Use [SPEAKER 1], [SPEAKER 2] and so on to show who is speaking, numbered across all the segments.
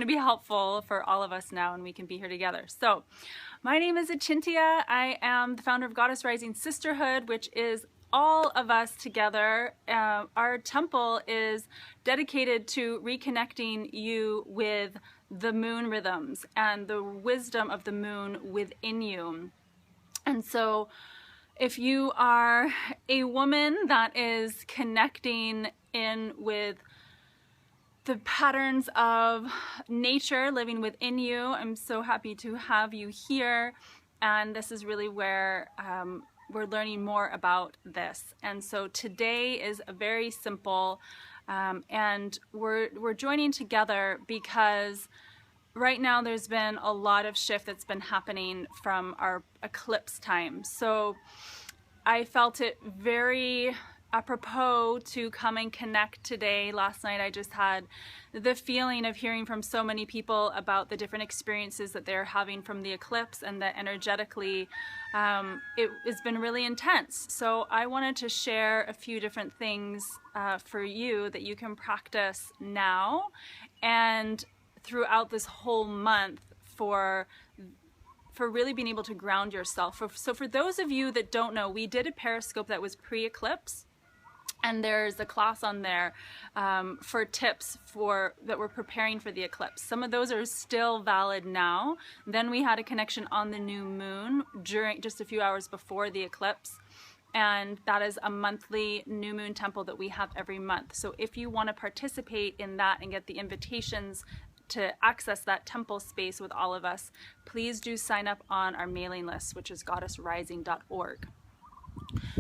[SPEAKER 1] to be helpful for all of us now, and we can be here together. So my name is Achintya. I am the founder of Goddess Rising Sisterhood, which is all of us together. Our temple is dedicated to reconnecting you with the moon rhythms and the wisdom of the moon within you. And so if you are a woman that is connecting in with the patterns of nature living within you, I'm so happy to have you here. And this is really where we're learning more about this. And so today is a very simple, and we're joining together because right now there's been a lot of shift that's been happening from our eclipse time. So I felt it very apropos to come and connect today. Last night I just had the feeling of hearing from so many people about the different experiences that they're having from the eclipse, and that energetically it has been really intense. So I wanted to share a few different things for you that you can practice now and throughout this whole month for really being able to ground yourself. So for those of you that don't know, we did a Periscope that was pre-eclipse, and there's a class on there for tips that we're preparing for the eclipse. Some of those are still valid now. Then we had a connection on the new moon during just a few hours before the eclipse. And that is a monthly new moon temple that we have every month. So if you want to participate in that and get the invitations to access that temple space with all of us, please do sign up on our mailing list, which is goddessrising.org.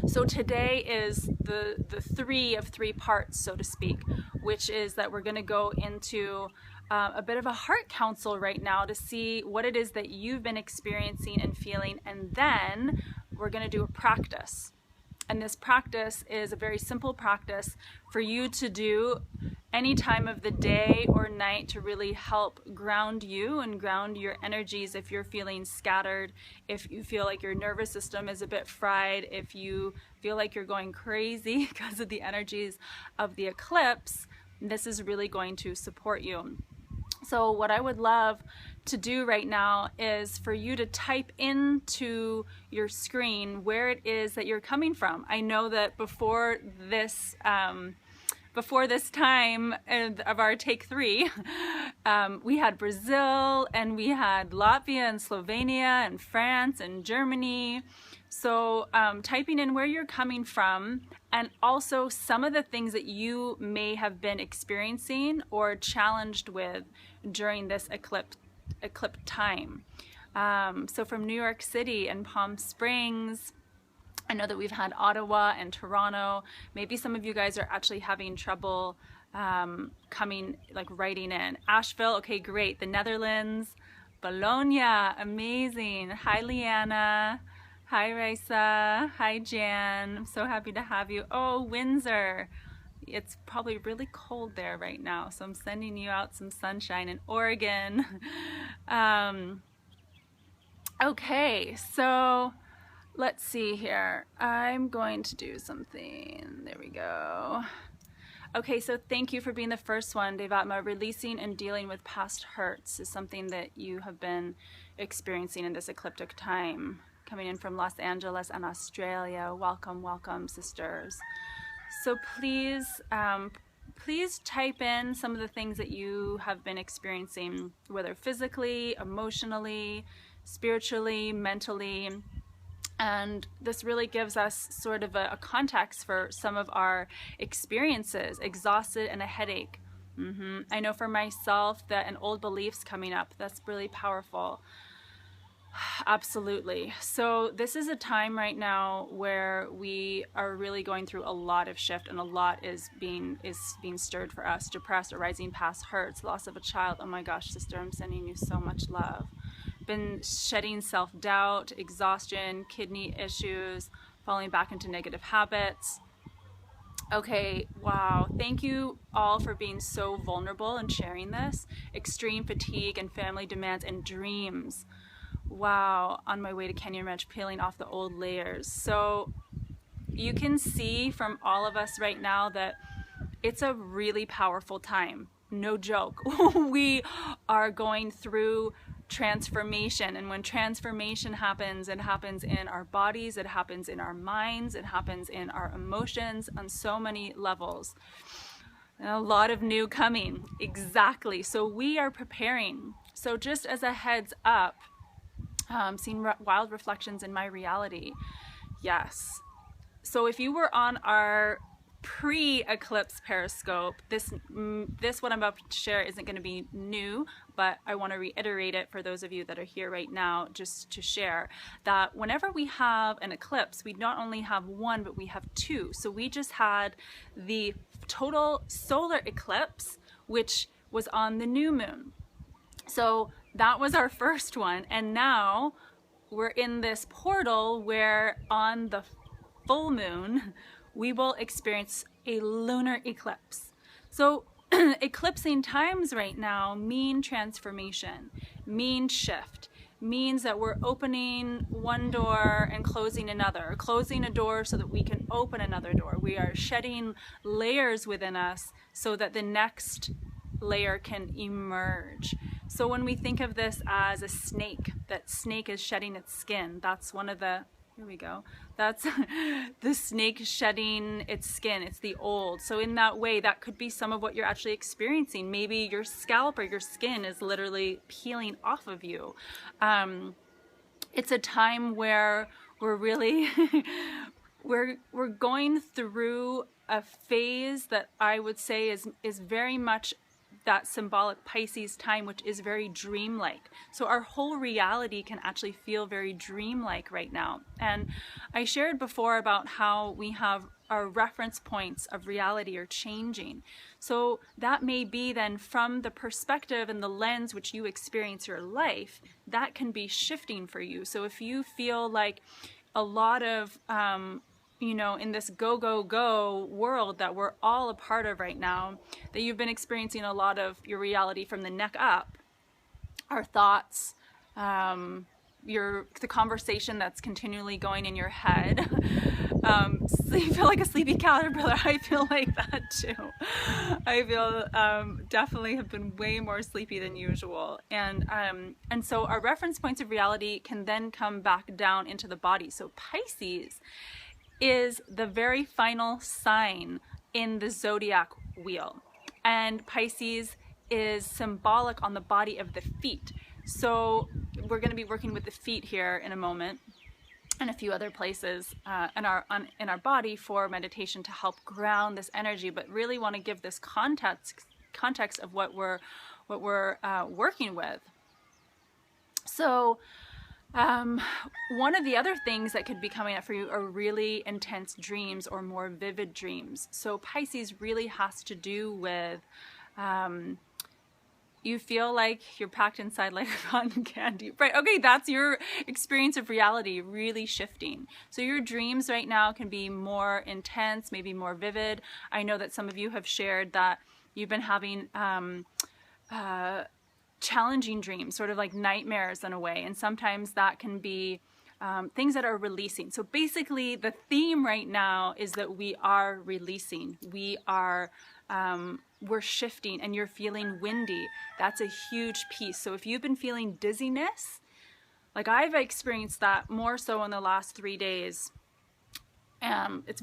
[SPEAKER 1] So today is the three of three parts, so to speak, which is that we're going to go into a bit of a heart council right now to see what it is that you've been experiencing and feeling, and then we're going to do a practice. And this practice is a very simple practice for you to do any time of the day or night to really help ground you and ground your energies if you're feeling scattered, if you feel like your nervous system is a bit fried, if you feel like you're going crazy because of the energies of the eclipse. This is really going to support you. So what I would love to do right now is for you to type into your screen where it is that you're coming from. I know that before this time of our take three, we had Brazil, and we had Latvia and Slovenia and France and Germany. So typing in where you're coming from, and also some of the things that you may have been experiencing or challenged with during this eclipse time. So from New York City and Palm Springs, I know that we've had Ottawa and Toronto. Maybe some of you guys are actually having trouble writing in. Asheville, okay, great. The Netherlands, Bologna, amazing. Hi, Leanna. Hi, Raisa. Hi, Jan. I'm so happy to have you. Oh, Windsor. It's probably really cold there right now, so I'm sending you out some sunshine in Oregon. Okay, so let's see here. I'm going to do something. There we go. Okay, so thank you for being the first one, Devatma. Releasing and dealing with past hurts is something that you have been experiencing in this ecliptic time. Coming in from Los Angeles and Australia. Welcome, welcome, sisters. So please, please type in some of the things that you have been experiencing, whether physically, emotionally, spiritually, mentally. And this really gives us sort of a context for some of our experiences, exhausted and a headache. I know for myself that an old beliefs coming up, that's really powerful. Absolutely. So this is a time right now where we are really going through a lot of shift, and a lot is being stirred for us. Depressed, arising past hurts, loss of a child. Oh my gosh, sister, I'm sending you so much love. Been shedding self-doubt, exhaustion, kidney issues, falling back into negative habits. Okay, wow. Thank you all for being so vulnerable and sharing this. Extreme fatigue and family demands and dreams. Wow, on my way to Kenya Ranch, peeling off the old layers. So you can see from all of us right now that it's a really powerful time. no joke. We are going through transformation, and when transformation happens, it happens in our bodies, it happens in our minds, it happens in our emotions on so many levels. And a lot of new coming. Exactly. So we are preparing. So just as a heads up, seeing wild reflections in my reality. Yes. So if you were on our pre-eclipse periscope, this what I'm about to share isn't going to be new, but I want to reiterate it for those of you that are here right now, just to share that whenever we have an eclipse, we not only have one, but we have two. So we just had the total solar eclipse, which was on the new moon. So that was our first one, and now we're in this portal where on the full moon we will experience a lunar eclipse. So eclipsing times right now mean transformation, mean shift, means that we're opening one door and closing another, closing a door so that we can open another door. We are shedding layers within us so that the next layer can emerge. So when we think of this as a snake, that snake is shedding its skin, that's one of the, here we go, that's the snake shedding its skin, it's the old. So in that way, that could be some of what you're actually experiencing. Maybe your scalp or your skin is literally peeling off of you. It's a time where we're really, we're going through a phase that I would say is very much that symbolic Pisces time, which is very dreamlike. So our whole reality can actually feel very dreamlike right now. And I shared before about how we have our reference points of reality are changing. So that may be then from the perspective and the lens which you experience your life, that can be shifting for you. So if you feel like a lot of you know, in this go, go, go world that we're all a part of right now, that you've been experiencing a lot of your reality from the neck up, our thoughts, the conversation that's continually going in your head. So you feel like a sleepy caterpillar. I feel like that too. I feel definitely have been way more sleepy than usual. And so our reference points of reality can then come back down into the body. So Pisces is the very final sign in the zodiac wheel. And Pisces is symbolic on the body of the feet. So we're going to be working with the feet here in a moment and a few other places in our body for meditation to help ground this energy, but really want to give this context of what we're working with. So one of the other things that could be coming up for you are really intense dreams or more vivid dreams. So Pisces really has to do with you feel like you're packed inside like a cotton candy. Right, okay, that's your experience of reality really shifting. So your dreams right now can be more intense, maybe more vivid. I know that some of you have shared that you've been having challenging dreams, sort of like nightmares in a way, and sometimes that can be things that are releasing. So basically the theme right now is that we are releasing, we're shifting, and you're feeling windy. That's a huge piece. So if you've been feeling dizziness, like I've experienced that more so in the last 3 days, it's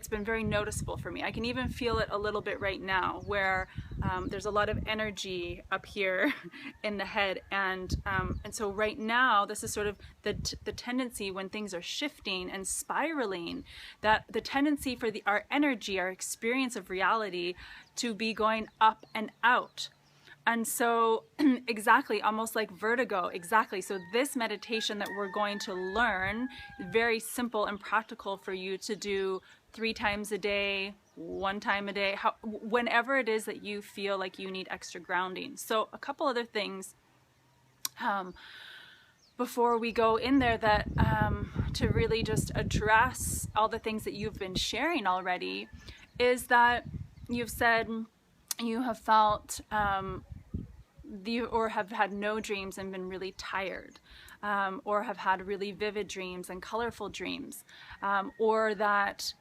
[SPEAKER 1] been very noticeable for me. I can even feel it a little bit right now, where there's a lot of energy up here in the head, and so right now this is sort of the tendency when things are shifting and spiraling, that the tendency for our energy, our experience of reality, to be going up and out. And so exactly, almost like vertigo, exactly. So this meditation that we're going to learn, very simple and practical for you to do 3 times a day, 1 time a day, whenever it is that you feel like you need extra grounding. So a couple other things before we go in there that to really just address all the things that you've been sharing already, is that you've said you have felt or have had no dreams and been really tired, or have had really vivid dreams and colorful dreams, or that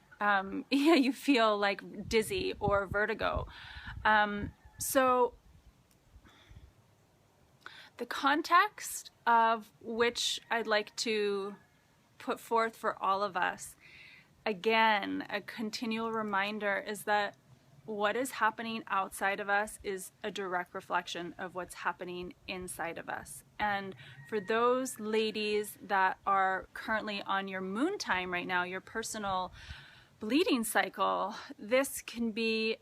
[SPEAKER 1] you feel like dizzy or vertigo. So the context of which I'd like to put forth for all of us, again, a continual reminder is that what is happening outside of us is a direct reflection of what's happening inside of us. And for those ladies that are currently on your moon time right now, your personal bleeding cycle, this can be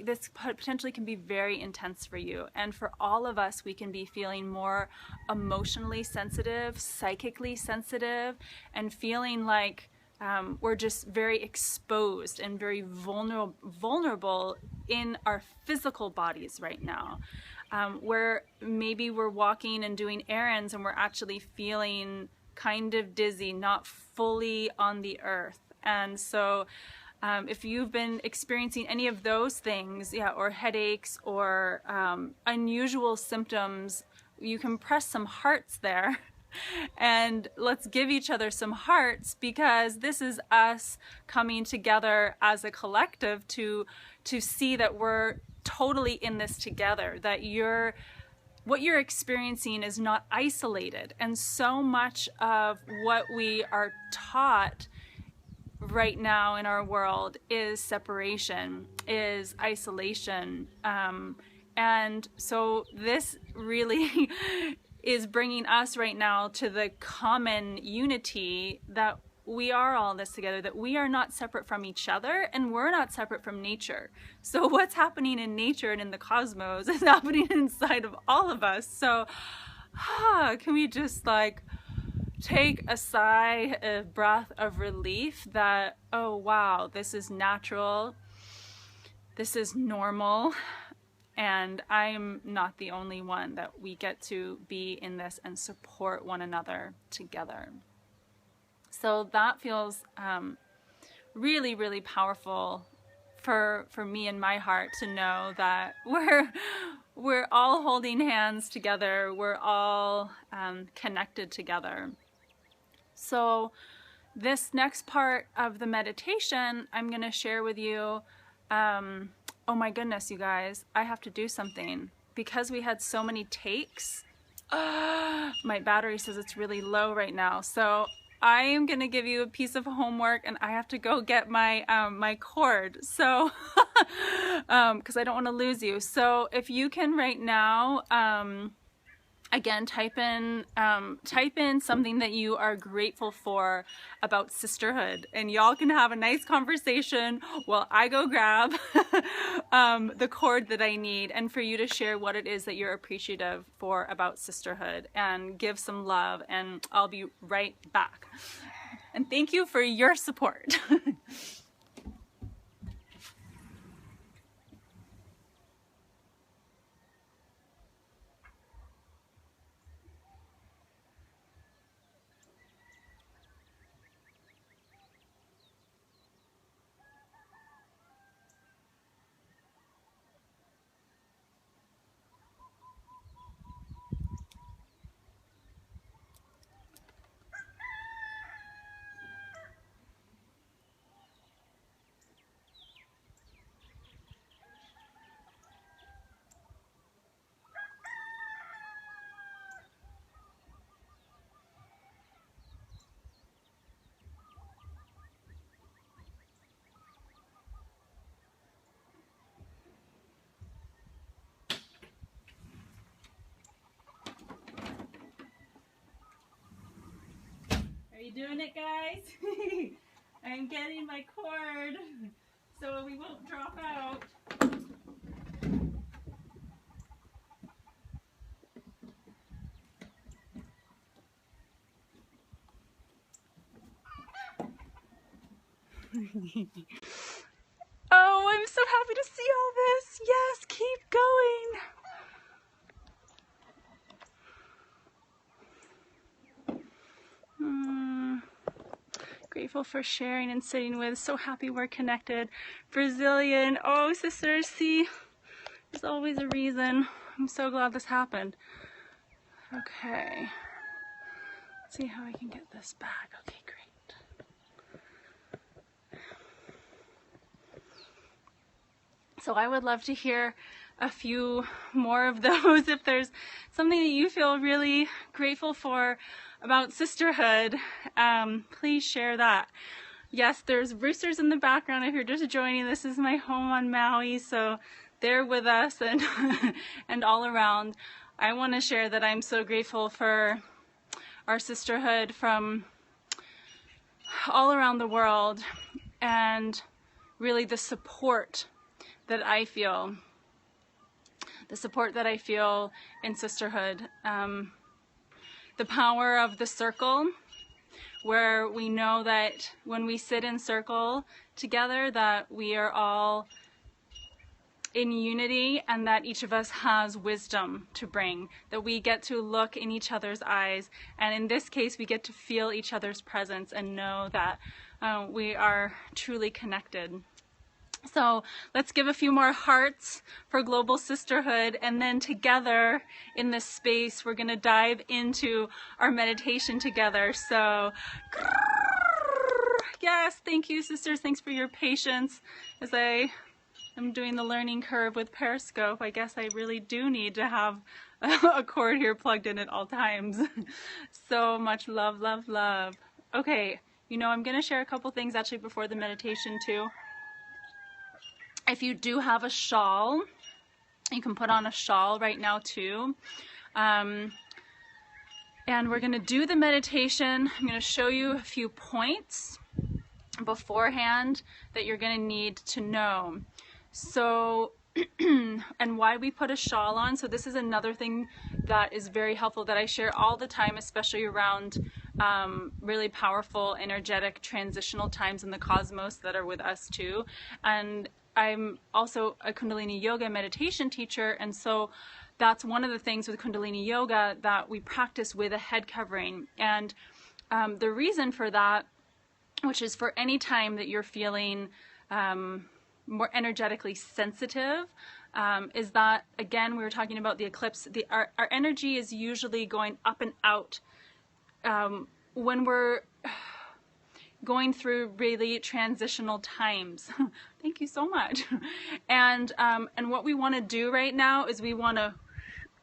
[SPEAKER 1] this potentially can be very intense for you. And for all of us, we can be feeling more emotionally sensitive, psychically sensitive, and feeling like we're just very exposed and very vulnerable in our physical bodies right now. Where maybe we're walking and doing errands and we're actually feeling kind of dizzy, not fully on the earth. And so if you've been experiencing any of those things, or headaches or unusual symptoms, you can press some hearts there. And let's give each other some hearts, because this is us coming together as a collective to see that we're totally in this together, that what you're experiencing is not isolated. And so much of what we are taught right now in our world is separation, is isolation. And so this really is bringing us right now to the common unity that we are all in this together, that we are not separate from each other and we're not separate from nature. So what's happening in nature and in the cosmos is happening inside of all of us. So can we just like take a sigh, a breath of relief that, oh wow, this is natural, this is normal, and I'm not the only one, that we get to be in this and support one another together. So that feels really, really powerful for me in my heart, to know that we're all holding hands together, we're all connected together. So this next part of the meditation, I'm going to share with you, oh my goodness, you guys, I have to do something. Because we had so many takes, my battery says it's really low right now. So I am going to give you a piece of homework, and I have to go get my my cord. So because I don't want to lose you. So if you can right now, again, type in something that you are grateful for about sisterhood, and y'all can have a nice conversation while I go grab the cord that I need, and for you to share what it is that you're appreciative for about sisterhood, and give some love, and I'll be right back. And thank you for your support. Are you doing it, guys? I'm getting my cord so we won't drop out. Oh, I'm so happy to see all this. Yes, keep going. Grateful for sharing and sitting with. So happy we're connected. Brazilian. Oh, sisters, see, there's always a reason. I'm so glad this happened. Okay. Let's see how I can get this back. Okay, great. So I would love to hear a few more of those. If there's something that you feel really grateful for about sisterhood, please share that. Yes, there's roosters in the background. If you're just joining, this is my home on Maui, so they're with us and and all around. I want to share that I'm so grateful for our sisterhood from all around the world, and really the support that I feel. The support that I feel in sisterhood. The power of the circle, where we know that when we sit in circle together that we are all in unity, and that each of us has wisdom to bring, that we get to look in each other's eyes, and in this case we get to feel each other's presence and know that we are truly connected. So let's give a few more hearts for global sisterhood, and then together in this space we're going to dive into our meditation together. So yes, thank you sisters, thanks for your patience as I am doing the learning curve with Periscope. I guess I really do need to have a cord here plugged in at all times. So much love, love, love. Okay, you know, I'm going to share a couple things actually before the meditation too. If you do have a shawl, you can put on a shawl right now too. And we're going to do the meditation. I'm going to show you a few points beforehand that you're going to need to know. So, and why we put a shawl on. So this is another thing that is very helpful that I share all the time, especially around really powerful, energetic, transitional times in the cosmos that are with us too. And I'm also a Kundalini Yoga meditation teacher, and so that's one of the things with Kundalini Yoga that we practice with a head covering. And the reason for that, which is for any time that you're feeling more energetically sensitive, is that, again, we were talking about the eclipse, our energy is usually going up and out when we're going through really transitional times. Thank you so much. And what we want to do right now is we want to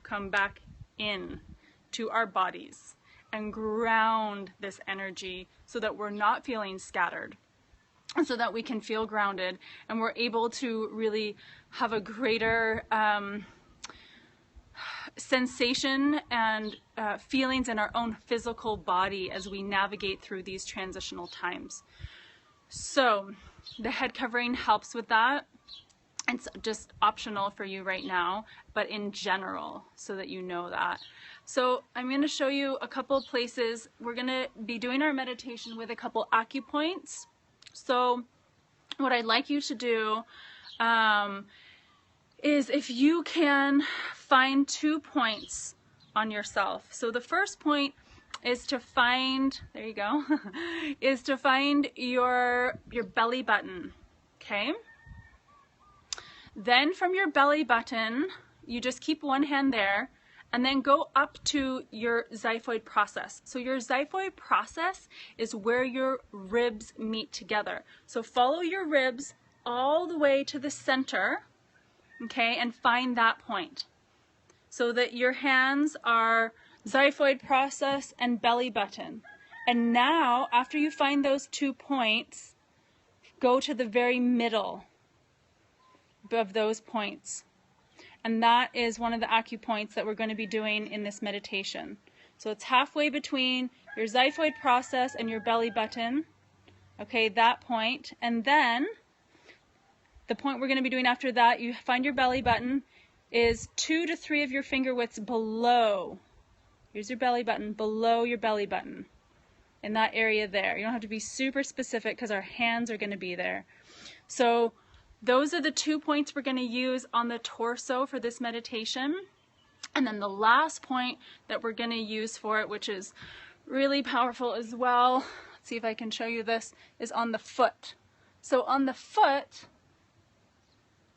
[SPEAKER 1] come back in to our bodies and ground this energy so that we're not feeling scattered, so that we can feel grounded and we're able to really have a greater sensation and feelings in our own physical body as we navigate through these transitional times. So the head covering helps with that. It's just optional for you right now, but in general, so that you know that. So I'm going to show you a couple places. We're going to be doing our meditation with a couple acupoints. So what I'd like you to do is, if you can find 2 points on yourself. So the first point is to find, there you go, is to find your belly button, okay? Then from your belly button, you just keep one hand there, and then go up to your xiphoid process. So your xiphoid process is where your ribs meet together. So follow your ribs all the way to the center, okay, and find that point. So that your hands are xiphoid process and belly button. And now, after you find those 2 points, go to the very middle of those points. And that is one of the acupoints that we're going to be doing in this meditation. So it's halfway between your xiphoid process and your belly button. Okay, that point. And then the point we're going to be doing after that, you find your belly button, is 2 to 3 of your finger widths below. Here's your belly button, below your belly button. In that area there. You don't have to be super specific because our hands are going to be there. So those are the 2 points we're going to use on the torso for this meditation. And then the last point that we're going to use for it, which is really powerful as well, let's see if I can show you this, is on the foot. So on the foot,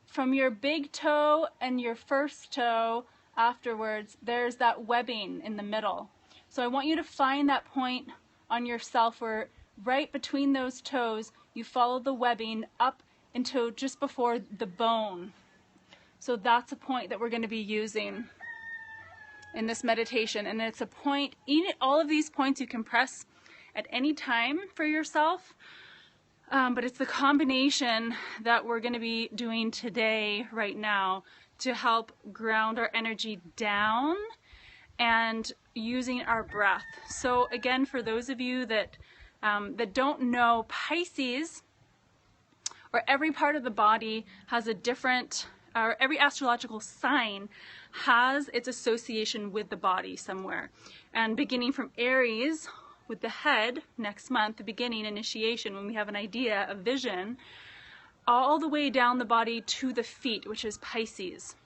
[SPEAKER 1] from your big toe and your first toe afterwards, there's that webbing in the middle. So I want you to find that point on yourself where right between those toes, you follow the webbing up into just before the bone. So that's a point that we're going to be using in this meditation. And it's a point, all of these points you can press at any time for yourself. But it's the combination that we're going to be doing today, right now, to help ground our energy down and using our breath. So again, for those of you that don't know, Pisces, or every part of the body has a different, or every astrological sign has its association with the body somewhere. And beginning from Aries, with the head next month, the beginning, initiation, when we have an idea, a vision, all the way down the body to the feet, which is Pisces.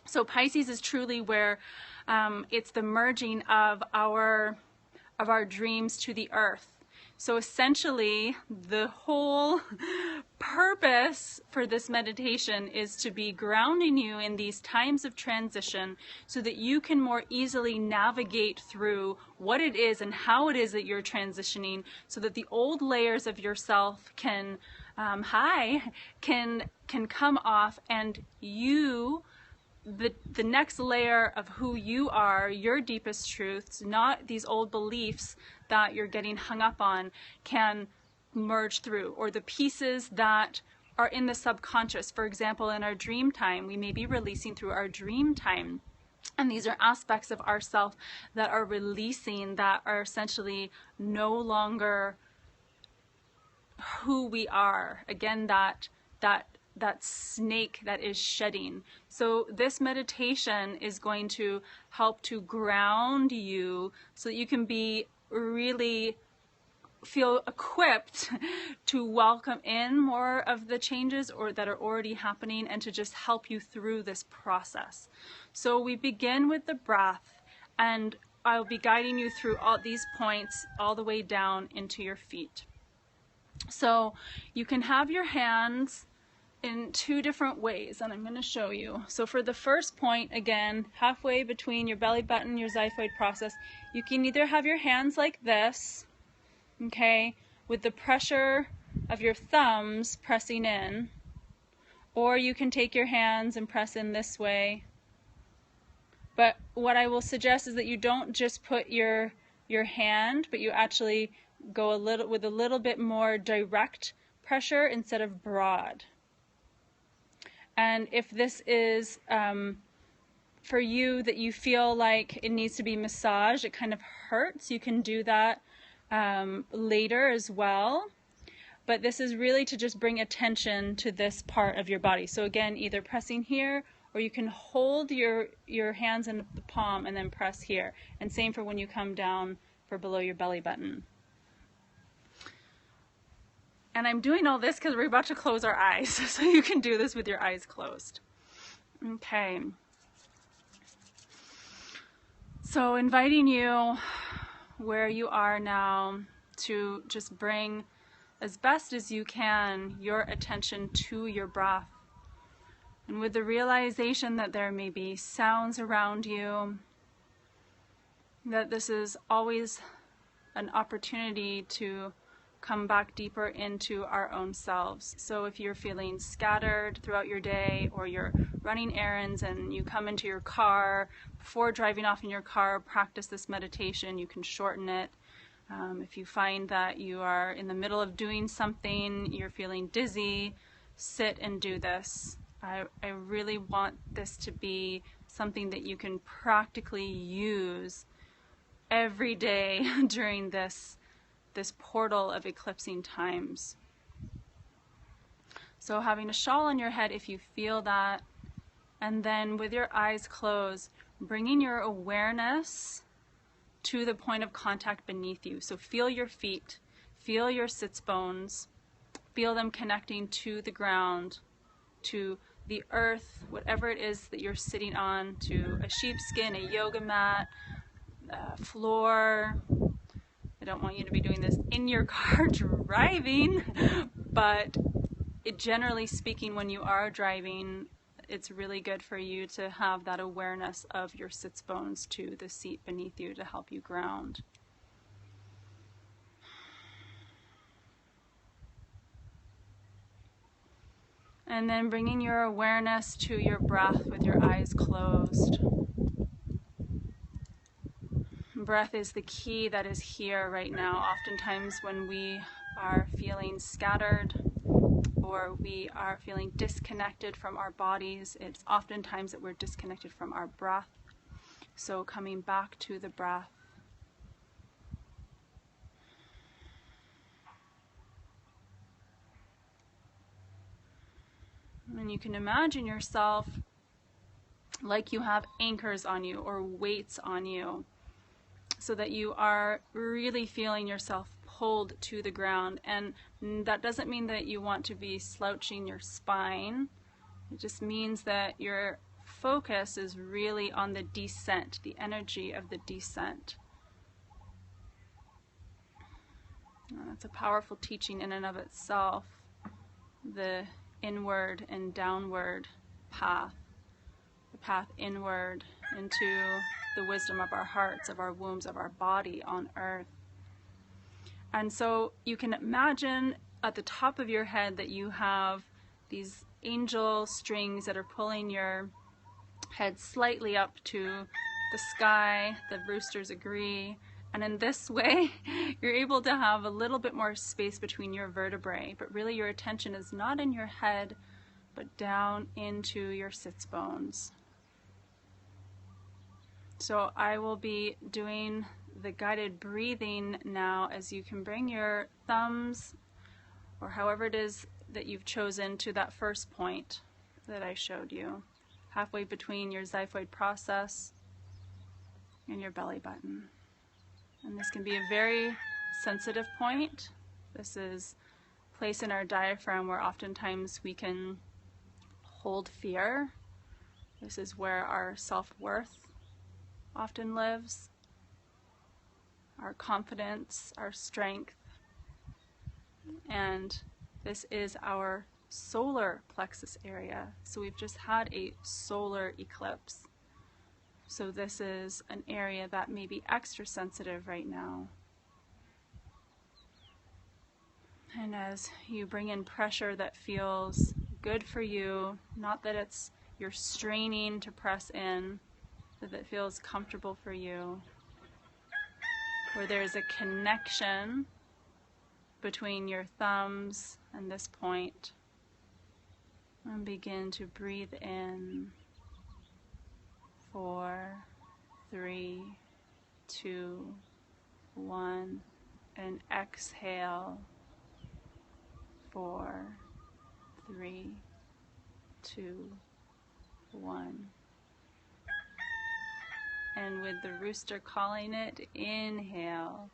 [SPEAKER 1] So Pisces is truly where it's the merging of our dreams to the earth. So essentially, the whole purpose for this meditation is to be grounding you in these times of transition so that you can more easily navigate through what it is and how it is that you're transitioning, so that the old layers of yourself can come off, and you, the next layer of who you are, your deepest truths, not these old beliefs that you're getting hung up on, can merge through, or the pieces that are in the subconscious. For example, in our dream time, we may be releasing through our dream time. And these are aspects of ourself that are releasing, that are essentially no longer who we are. Again, that snake that is shedding. So this meditation is going to help to ground you so that you can be really feel equipped to welcome in more of the changes or that are already happening, and to just help you through this process. So we begin with the breath, and I'll be guiding you through all these points all the way down into your feet. So you can have your hands in two different ways, and I'm going to show you. So for the first point, again, halfway between your belly button, your xiphoid process, you can either have your hands like this, okay, with the pressure of your thumbs pressing in, or you can take your hands and press in this way. But what I will suggest is that you don't just put your hand, but you actually go with a little bit more direct pressure instead of broad. And if this is for you that you feel like it needs to be massaged, it kind of hurts, you can do that later as well. But this is really to just bring attention to this part of your body. So again, either pressing here, or you can hold your hands in the palm and then press here. And same for when you come down for below your belly button. And I'm doing all this because we're about to close our eyes, so you can do this with your eyes closed. Okay. So inviting you where you are now to just bring, as best as you can, your attention to your breath. And with the realization that there may be sounds around you, that this is always an opportunity to come back deeper into our own selves. So if you're feeling scattered throughout your day, or you're running errands and you come into your car, before driving off in your car, practice this meditation. You can shorten it. If you find that you are in the middle of doing something, you're feeling dizzy, sit and do this. I really want this to be something that you can practically use every day during this portal of eclipsing times. So having a shawl on your head if you feel that, and then with your eyes closed, bringing your awareness to the point of contact beneath you. So feel your feet, feel your sits bones, feel them connecting to the ground, to the earth, whatever it is that you're sitting on, to a sheepskin, a yoga mat, floor. I don't want you to be doing this in your car driving, but generally speaking, when you are driving, it's really good for you to have that awareness of your sits bones to the seat beneath you to help you ground. And then bringing your awareness to your breath with your eyes closed. Breath is the key that is here right now. Oftentimes when we are feeling scattered or we are feeling disconnected from our bodies, it's oftentimes that we're disconnected from our breath. So coming back to the breath. And you can imagine yourself like you have anchors on you or weights on you, so that you are really feeling yourself pulled to the ground. And that doesn't mean that you want to be slouching your spine. It just means that your focus is really on the descent, the energy of the descent. It's a powerful teaching in and of itself, the inward and downward path, the path inward into the wisdom of our hearts, of our wombs, of our body on earth. And so you can imagine at the top of your head that you have these angel strings that are pulling your head slightly up to the sky. The roosters agree. And in this way, you're able to have a little bit more space between your vertebrae, but really your attention is not in your head, but down into your sits bones. So I will be doing the guided breathing now, as you can bring your thumbs, or however it is that you've chosen, to that first point that I showed you, halfway between your xiphoid process and your belly button. And this can be a very sensitive point. This is a place in our diaphragm where oftentimes we can hold fear. This is where our self-worth often lives, our confidence, our strength. And this is our solar plexus area. So we've just had a solar eclipse. So this is an area that may be extra sensitive right now. And as you bring in pressure that feels good for you, not that it's you're straining to press in, but that feels comfortable for you, where there's a connection between your thumbs and this point, and begin to breathe in. 4, 3, 2, 1, and exhale. 4, 3, 2, 1. And with the rooster calling it, inhale.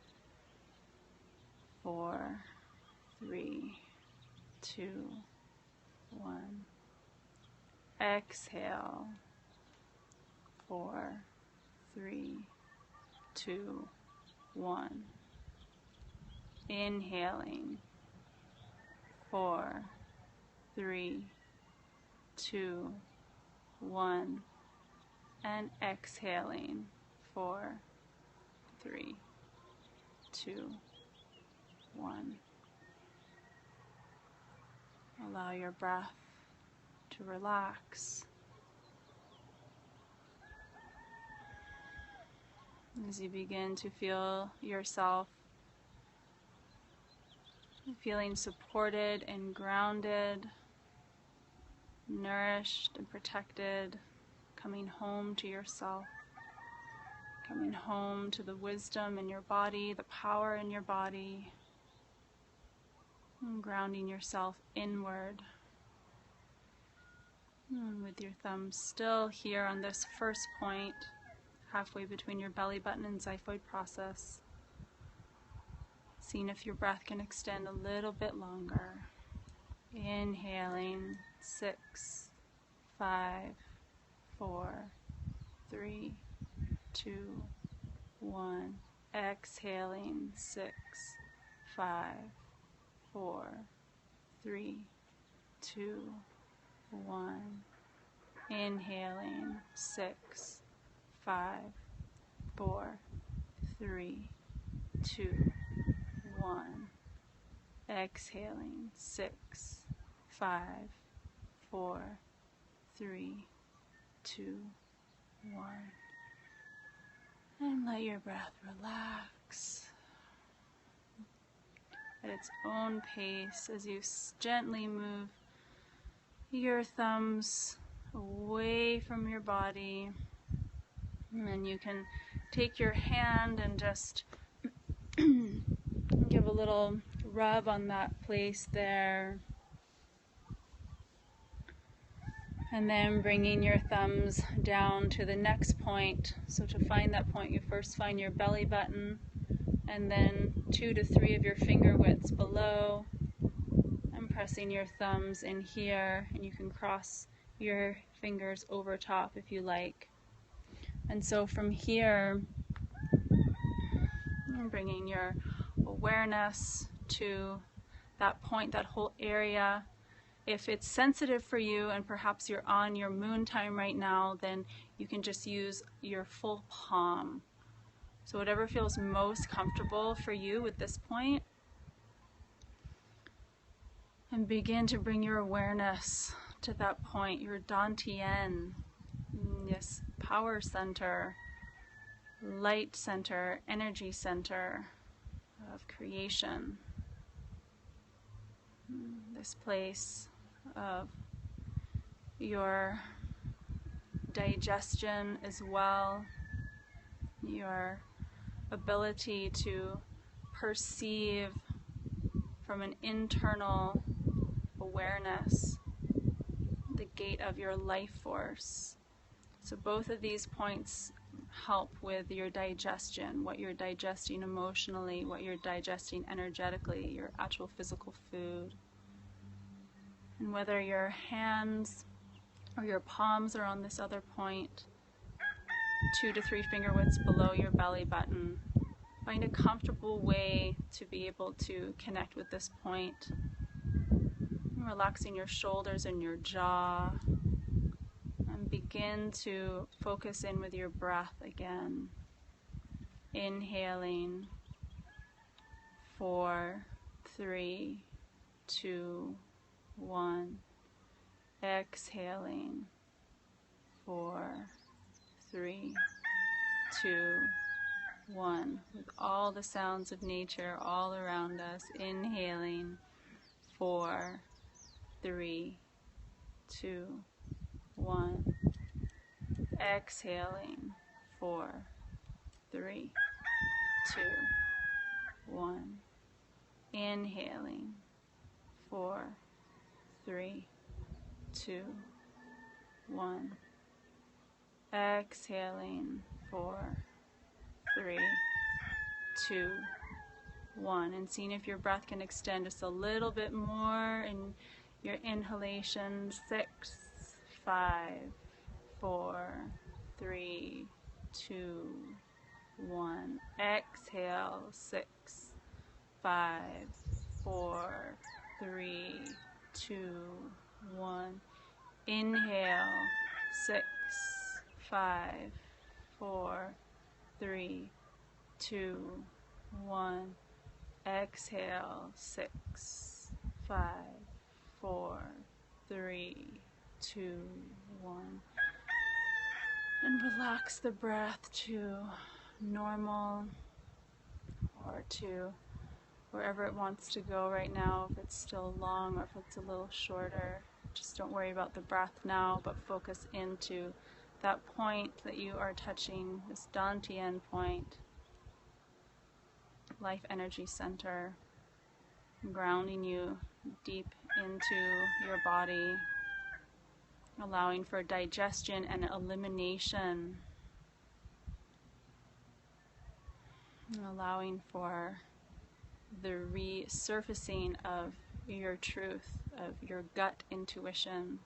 [SPEAKER 1] 4, 3, 2, 1. Exhale. 4, 3, 2, 1. Inhaling. 4, 3, 2, 1. And exhaling. 4, 3, 2, 1. Allow your breath to relax. As you begin to feel yourself feeling supported and grounded, nourished and protected, coming home to yourself, coming home to the wisdom in your body, the power in your body, and grounding yourself inward. And with your thumbs still here on this first point, halfway between your belly button and xiphoid process, seeing if your breath can extend a little bit longer. Inhaling, 6, 5, 4, 3, 2, 1. Exhaling, 6, 5, 4, 3, 2, 1. Inhaling, 6, 5, 4, 3, 2, 1. Exhaling, 6, 5, 4, 3, 2, 1. And let your breath relax at its own pace as you gently move your thumbs away from your body. And then you can take your hand and just give a little rub on that place there. And then bringing your thumbs down to the next point. So to find that point, you first find your belly button, and then 2 to 3 of your finger widths below. And pressing your thumbs in here, and you can cross your fingers over top if you like. And so from here, bringing your awareness to that point, that whole area. If it's sensitive for you and perhaps you're on your moon time right now, then you can just use your full palm. So whatever feels most comfortable for you at this point. And begin to bring your awareness to that point, your Dantian, yes, power center, light center, energy center of creation. This place of your digestion as well, your ability to perceive from an internal awareness, the gate of your life force. So both of these points help with your digestion, what you're digesting emotionally, what you're digesting energetically, your actual physical food. And whether your hands or your palms are on this other point, 2 to 3 finger widths below your belly button, find a comfortable way to be able to connect with this point. Relaxing your shoulders and your jaw, and begin to focus in with your breath again. Inhaling, 4, 3, 2, 1. Exhaling, 4, 3, 2, 1. With all the sounds of nature all around us. Inhaling, 4, 3, 2, 1. Exhaling, 4, 3, 2, 1. Inhaling, 4, 3, 2, 1. Exhaling, 4, 3, 2, 1. And seeing if your breath can extend just a little bit more in your inhalation. 6, 5, 4, 3, 2, 1. Exhale. 6, 5, 4, 3, 2, 1. Inhale. 6, 5, 4, 3, 2, 1. Exhale. 6, 5, 4, 3, 2, 1. And relax the breath to normal, or to wherever it wants to go right now, if it's still long or if it's a little shorter. Just don't worry about the breath now, but focus into that point that you are touching, this Dantian point, life energy center, grounding you deep into your body, allowing for digestion and elimination, allowing for the resurfacing of your truth, of your gut intuition.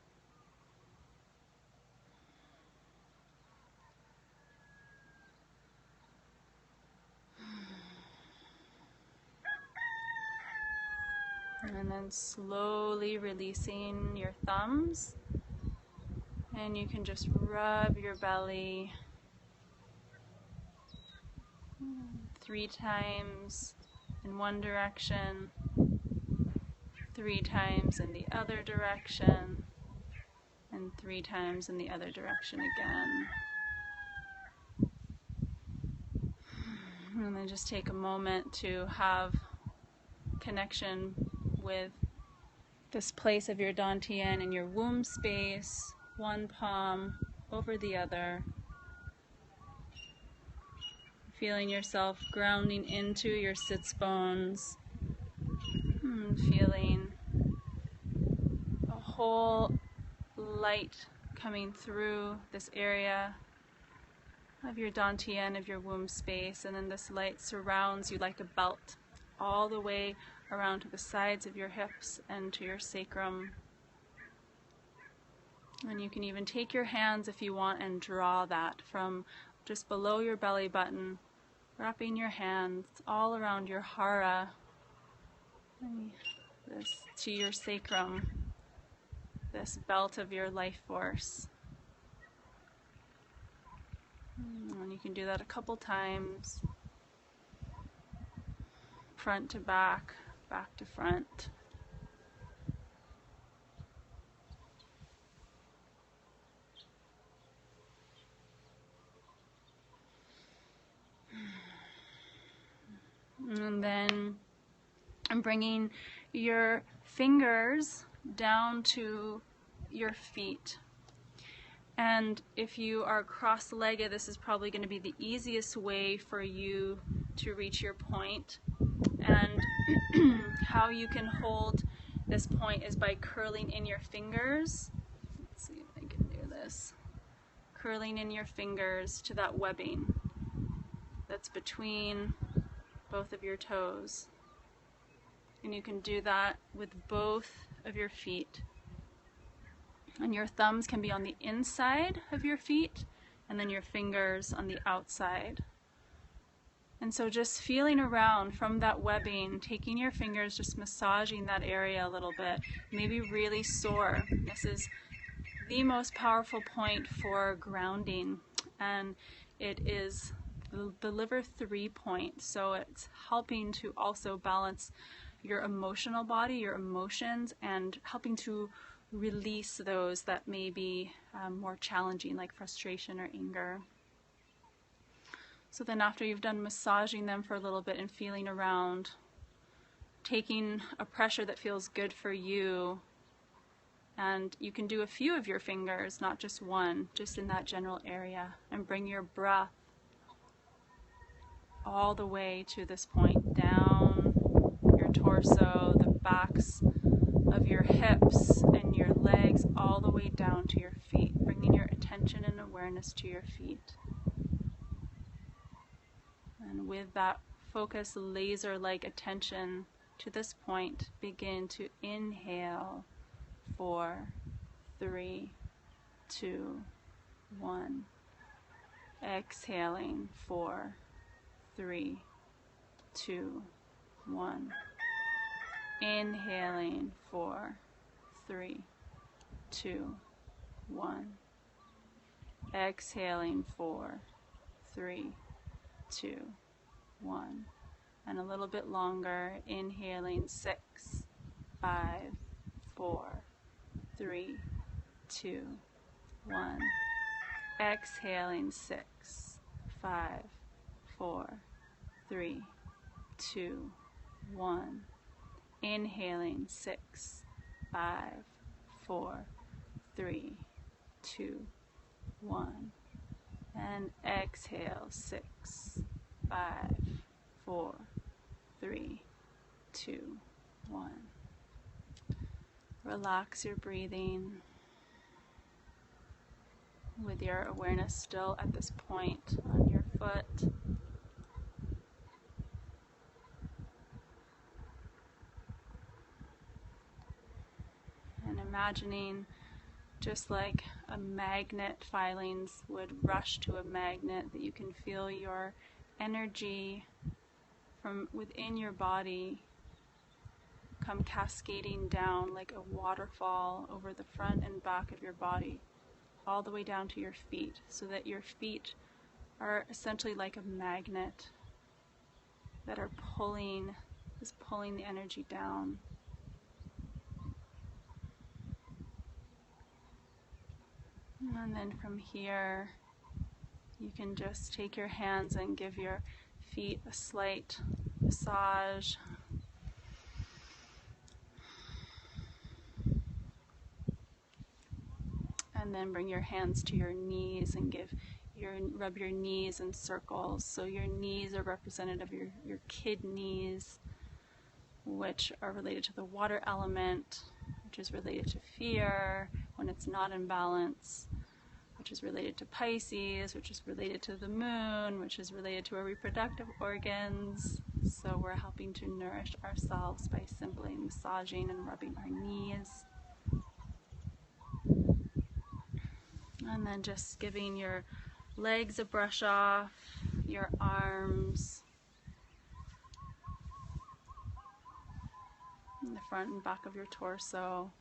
[SPEAKER 1] And then slowly releasing your thumbs, and you can just rub your belly 3 times in one direction, 3 times in the other direction. and 3 times in the other direction again. And then just take a moment to have connection with this place of your dantian in your womb space, one palm over the other. Feeling yourself grounding into your sits bones. Feeling a whole light coming through this area of your dantian, of your womb space, and then this light surrounds you like a belt all the way around to the sides of your hips and to your sacrum. And you can even take your hands if you want and draw that from just below your belly button, wrapping your hands all around your hara, this to your sacrum, this belt of your life force. And you can do that a couple times, front to back, back to front. And then I'm bringing your fingers down to your feet. And if you are cross-legged, this is probably going to be the easiest way for you to reach your point. And how you can hold this point is by curling in your fingers. Let's see if I can do this. Curling in your fingers to that webbing that's between both of your toes. And you can do that with both of your feet. And your thumbs can be on the inside of your feet, and then your fingers on the outside. And so just feeling around from that webbing, taking your fingers, just massaging that area a little bit, maybe really sore. This is the most powerful point for grounding, and it is the liver 3 point. So it's helping to also balance your emotional body, your emotions, and helping to release those that may be more challenging, like frustration or anger. So then after you've done massaging them for a little bit and feeling around, taking a pressure that feels good for you, and you can do a few of your fingers, not just one, just in that general area, and bring your breath all the way to this point, down your torso, the backs of your hips and your legs, all the way down to your feet, bringing your attention and awareness to your feet. And with that focus, laser-like attention to this point, begin to inhale. 4, 3, 2, 1. Exhaling. 4, 3, 2, 1. Inhaling. 4, 3, 2, 1. Exhaling. 4, 3, 2, 1. And a little bit longer. Inhaling. 6, 5, 4, 3, 2, 1. Exhaling. 6, 5, 4, 3, 2, 1. Inhaling. 6, 5, 4, 3, 2, 1. And exhale. 6, 5, 4, 3, 2, 1. Relax your breathing with your awareness still at this point on your foot. And imagining just like a magnet, filings would rush to a magnet, that you can feel your energy from within your body come cascading down like a waterfall over the front and back of your body, all the way down to your feet, so that your feet are essentially like a magnet that are pulling the energy down. And then from here, you can just take your hands and give your feet a slight massage. And then bring your hands to your knees and rub your knees in circles. So your knees are representative of your kidneys, which are related to the water element, which is related to fear when it's not in balance, which is related to Pisces, which is related to the moon, which is related to our reproductive organs. So we're helping to nourish ourselves by simply massaging and rubbing our knees. And then just giving your legs a brush off, your arms, and the front and back of your torso.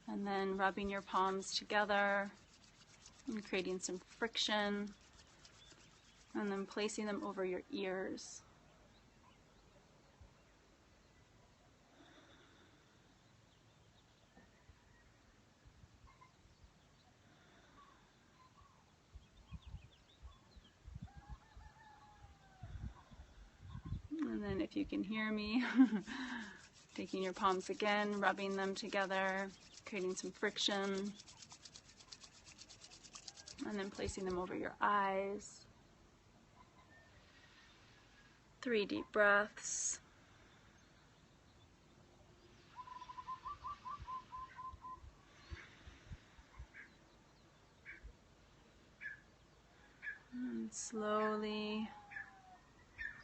[SPEAKER 1] And then rubbing your palms together and creating some friction. And then placing them over your ears. And then if you can hear me, taking your palms again, rubbing them together, creating some friction, and then placing them over your eyes. 3 deep breaths. And slowly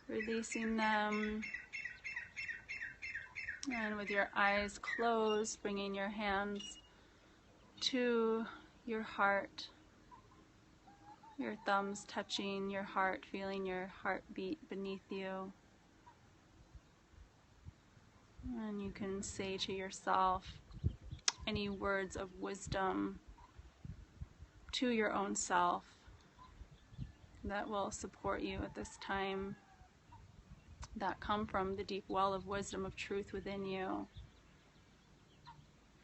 [SPEAKER 1] releasing them. And with your eyes closed, bringing your hands to your heart, your thumbs touching your heart, feeling your heartbeat beneath you. And you can say to yourself any words of wisdom to your own self that will support you at this time, that come from the deep well of wisdom of truth within you.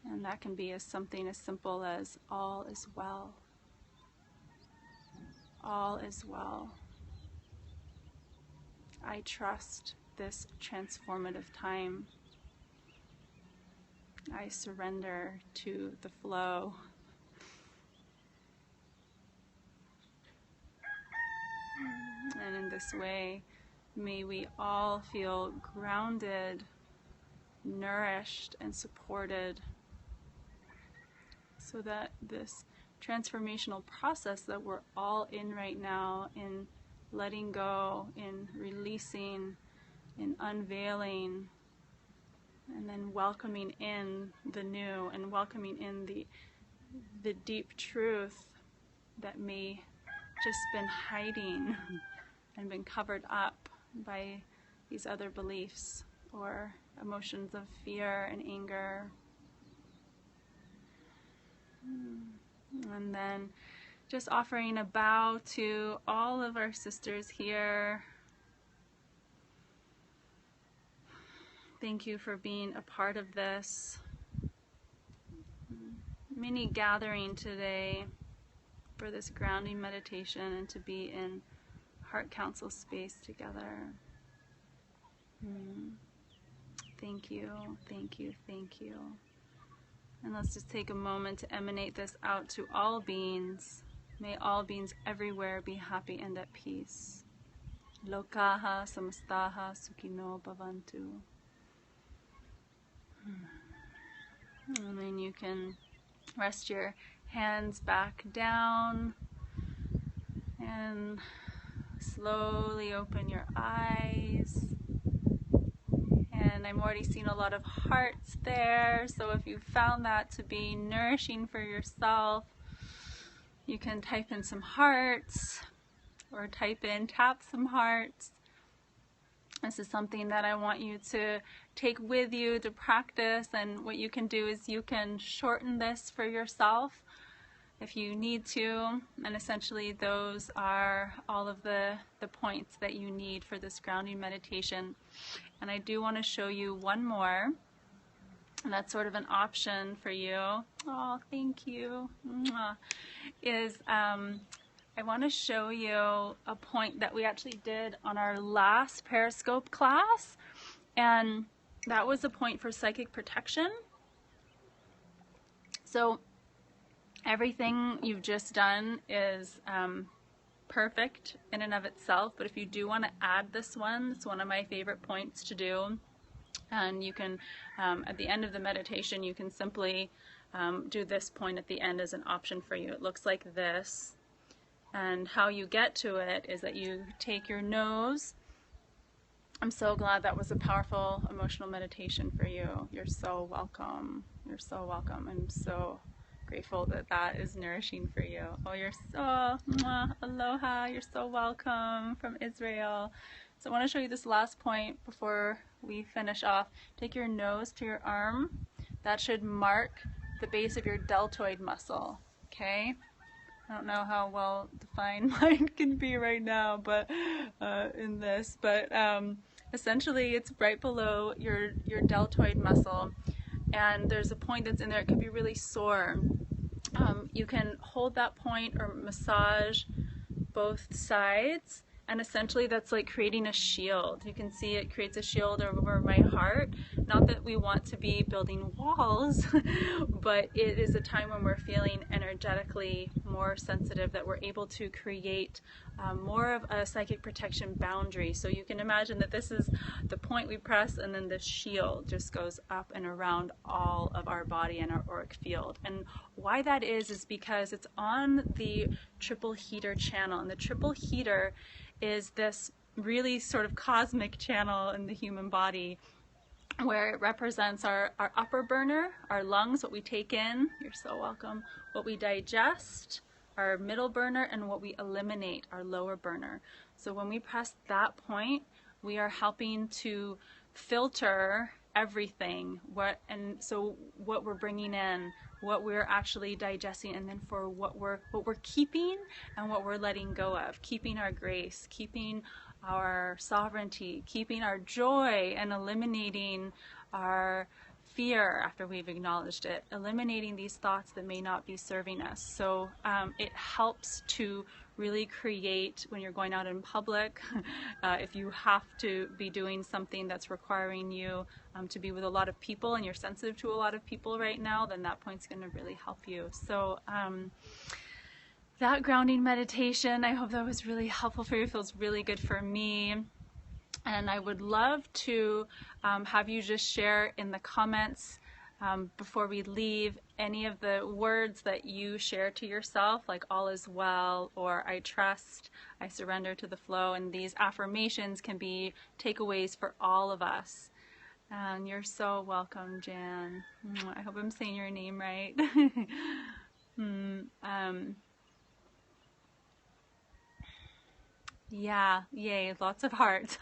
[SPEAKER 1] And that can be something as simple as all is well. All is well. I trust this transformative time. I surrender to the flow. And in this way, may we all feel grounded, nourished, and supported, so that this transformational process that we're all in right now, in letting go, in releasing, in unveiling, and then welcoming in the new and welcoming in the deep truth that may just been hiding and been covered up by these other beliefs or emotions of fear and anger. And then just offering a bow to all of our sisters here. Thank you for being a part of this mini gathering today for this grounding meditation and to be in heart council space together. Thank you, thank you, thank you. And let's just take a moment to emanate this out to all beings. May all beings everywhere be happy and at peace. Lokaha samastaha sukhino bhavantu. And then you can rest your hands back down and slowly open your eyes. And I'm already seeing a lot of hearts there, so if you found that to be nourishing for yourself, you can type in some hearts or tap some hearts. This is something that I want you to take with you to practice, and what you can do is you can shorten this for yourself if you need to, and essentially those are all of the points that you need for this grounding meditation. And I do want to show you one more and that's sort of an option for you. Oh, thank you. Mwah. Is I want to show you a point that we actually did on our last Periscope class, and that was a point for psychic protection. So everything you've just done is perfect in and of itself, but if you do want to add this one, it's one of my favorite points to do. And you can, at the end of the meditation, you can simply do this point at the end as an option for you. It looks like this. And how you get to it is that you take your nose. I'm so glad that was a powerful emotional meditation for you. You're so welcome. You're so welcome. I'm so grateful that that is nourishing for you. Oh, you're so, mwah, aloha. You're so welcome from Israel. So I want to show you this last point before we finish off. Take your nose to your arm. That should mark the base of your deltoid muscle, okay? I don't know how well defined mine can be right now, but in this, but essentially it's right below your deltoid muscle, and there's a point that's in there. It can be really sore. You can hold that point or massage both sides, and essentially that's like creating a shield. You can see it creates a shield over my heart. Not that we want to be building walls, but it is a time when we're feeling energetically more sensitive, that we're able to create more of a psychic protection boundary. So you can imagine that this is the point we press, and then the shield just goes up and around all of our body and our auric field. And why that is because it's on the triple heater channel, and the triple heater is this really sort of cosmic channel in the human body where it represents our upper burner, our lungs, what we take in, you're so welcome, what we digest, our middle burner, and what we eliminate, our lower burner. So when we press that point, we are helping to filter everything, what we're bringing in, what we're actually digesting, and then for what we're keeping and what we're letting go of, keeping our grace, keeping our sovereignty, keeping our joy, and eliminating our fear after we've acknowledged it, eliminating these thoughts that may not be serving us. So it helps to really create, when you're going out in public, if you have to be doing something that's requiring you to be with a lot of people and you're sensitive to a lot of people right now, then that point's going to really help you. So that grounding meditation, I hope that was really helpful for you. It feels really good for me. And I would love to have you just share in the comments before we leave any of the words that you share to yourself, like all is well, or I trust, I surrender to the flow. And these affirmations can be takeaways for all of us. And you're so welcome, Jan. I hope I'm saying your name right. Yeah, yay, lots of hearts.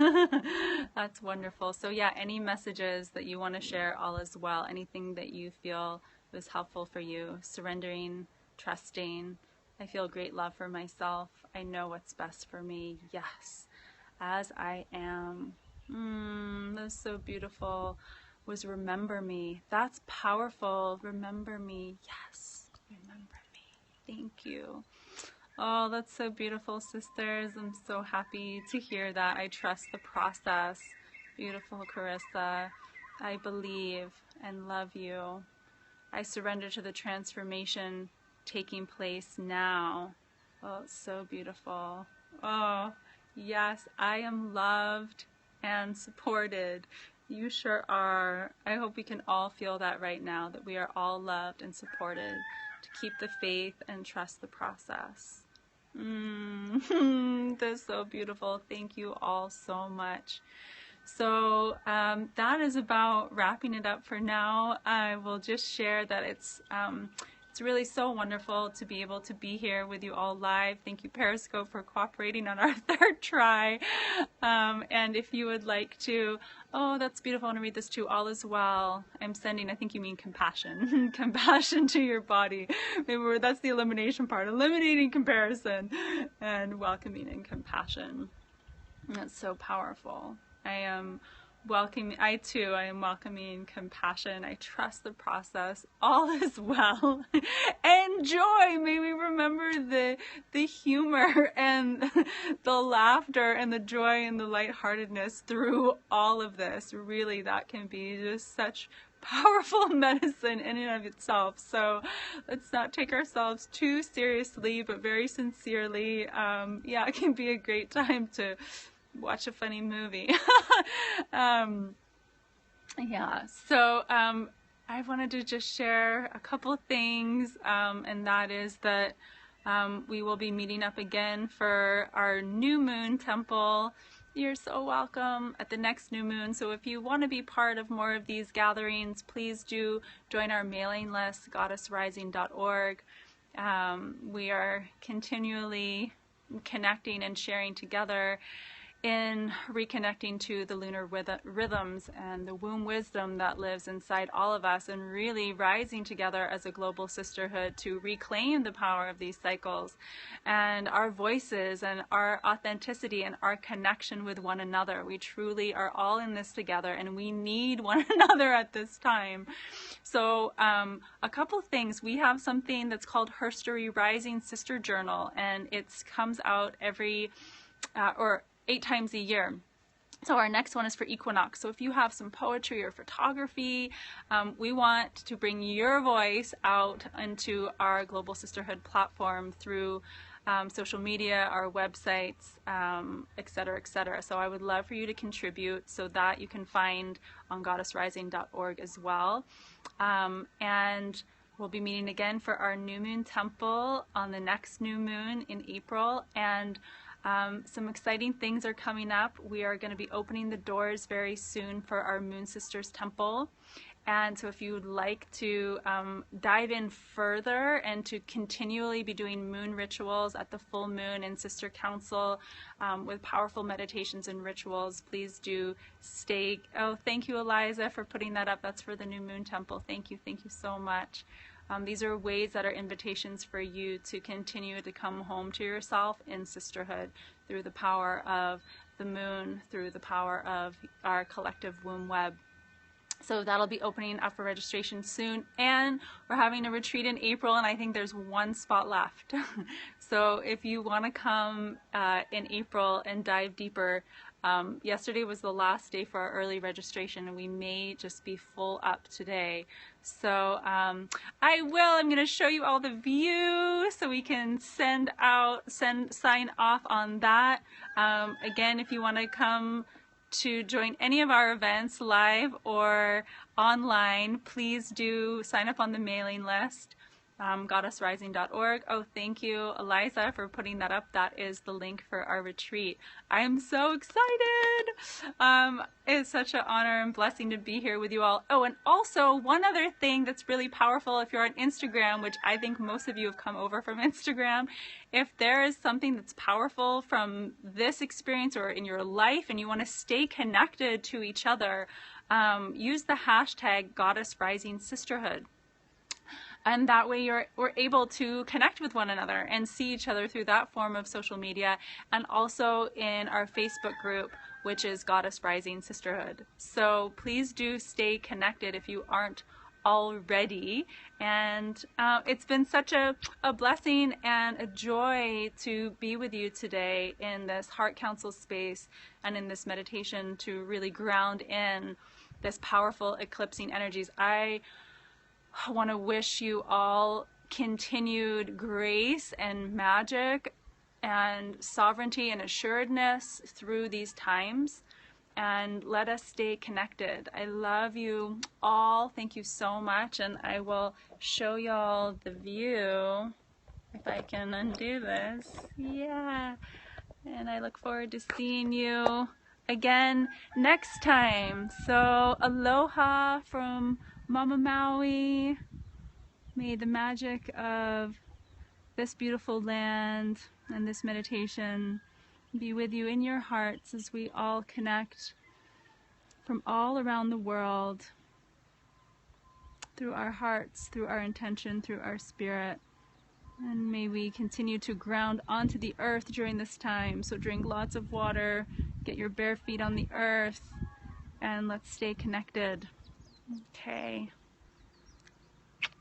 [SPEAKER 1] That's wonderful. So yeah, any messages that you want to share, all is well, anything that you feel was helpful for you, surrendering, trusting. I feel great love for myself. I know what's best for me. Yes, as I am. That's so beautiful. Was remember me. That's powerful. Remember me. Yes, remember me. Thank you. Oh, that's so beautiful, sisters. I'm so happy to hear that. I trust the process. Beautiful, Carissa. I believe and love you. I surrender to the transformation taking place now. Oh, it's so beautiful. Oh, yes, I am loved and supported. You sure are. I hope we can all feel that right now, that we are all loved and supported, to keep the faith and trust the process. That's so beautiful. Thank you all so much. So that is about wrapping it up for now. I will just share that it's really so wonderful to be able to be here with you all live. Thank you, Periscope, for cooperating on our third try. And if you would like to, oh, that's beautiful. I want to read this too. All is well. I'm sending, I think you mean compassion. Compassion to your body. Maybe that's the elimination part. Eliminating comparison and welcoming in compassion. That's so powerful. I am I too, I am welcoming compassion. I trust the process. All is well. And joy. May we remember the humor and the laughter and the joy and the lightheartedness through all of this. Really, that can be just such powerful medicine in and of itself. So let's not take ourselves too seriously, but very sincerely. Yeah, it can be a great time to watch a funny movie. Yeah, so I wanted to just share a couple things, and that is that we will be meeting up again for our new moon temple. You're so welcome at the next new moon. So if you want to be part of more of these gatherings, please do join our mailing list, goddessrising.org. We are continually connecting and sharing together in reconnecting to the lunar rhythms and the womb wisdom that lives inside all of us, and really rising together as a global sisterhood to reclaim the power of these cycles and our voices and our authenticity and our connection with one another. We truly are all in this together, and we need one another at this time. So a couple things. We have something that's called Herstory Rising Sister Journal, and it comes out every 8 times a year. So our next one is for equinox. So if you have some poetry or photography, we want to bring your voice out into our Global Sisterhood platform through social media, our websites, etc., etc. So I would love for you to contribute, so that you can find on goddessrising.org as well. And we'll be meeting again for our new moon temple on the next new moon in April. And some exciting things are coming up. We are going to be opening the doors very soon for our Moon Sisters Temple. And so if you would like to dive in further and to continually be doing moon rituals at the full moon and sister council with powerful meditations and rituals, please do stay. Oh, thank you, Eliza, for putting that up. That's for the new moon temple. Thank you so much. These are ways that are invitations for you to continue to come home to yourself in sisterhood through the power of the moon, through the power of our collective womb web. So that'll be opening up for registration soon, and we're having a retreat in April, and I think there's one spot left. So if you want to come in April and dive deeper, yesterday was the last day for our early registration, and we may just be full up today. So I'm going to show you all the views so we can sign off on that. Again, if you want to come to join any of our events live or online, please do sign up on the mailing list, goddessrising.org. Oh, thank you, Eliza, for putting that up. That is the link for our retreat. I am so excited. It's such an honor and blessing to be here with you all. Oh, and also one other thing that's really powerful, if you're on Instagram, which I think most of you have come over from Instagram, if there is something that's powerful from this experience or in your life and you want to stay connected to each other, use the hashtag Goddess Rising Sisterhood. And that way we're able to connect with one another and see each other through that form of social media, and also in our Facebook group, which is Goddess Rising Sisterhood. So please do stay connected if you aren't already. And it's been such a blessing and a joy to be with you today in this Heart Council space and in this meditation to really ground in this powerful eclipsing energies. I want to wish you all continued grace and magic and sovereignty and assuredness through these times, and let us stay connected. I love you all. Thank you so much, and I will show y'all the view if I can undo this. Yeah, and I look forward to seeing you again next time. So aloha from Mama Maui. May the magic of this beautiful land and this meditation be with you in your hearts as we all connect from all around the world through our hearts, through our intention, through our spirit. And may we continue to ground onto the earth during this time. So drink lots of water, get your bare feet on the earth, and let's stay connected. Okay.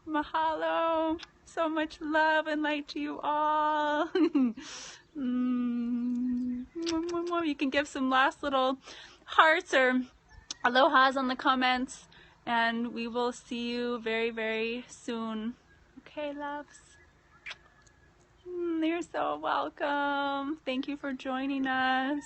[SPEAKER 1] Mahalo. So much love and light to you all. You can give some last little hearts or alohas on the comments, and we will see you very, very soon. Okay, loves? You're so welcome. Thank you for joining us.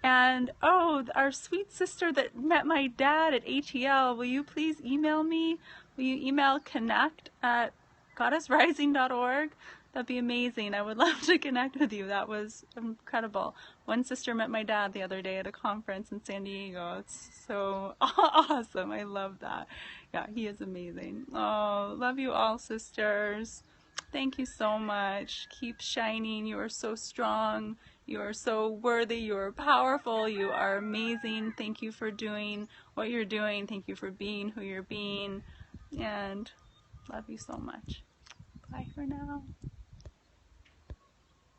[SPEAKER 1] And oh, our sweet sister that met my dad at ATL, will you please email me? Will you email connect@goddessrising.org? That'd be amazing. I would love to connect with you. That was incredible. One sister met my dad the other day at a conference in San Diego. It's so awesome. I love that. Yeah, he is amazing. Oh, love you all, sisters. Thank you so much. Keep shining. You are so strong. You are so worthy. You are powerful. You are amazing. Thank you for doing what you're doing. Thank you for being who you're being. And love you so much. Bye for now.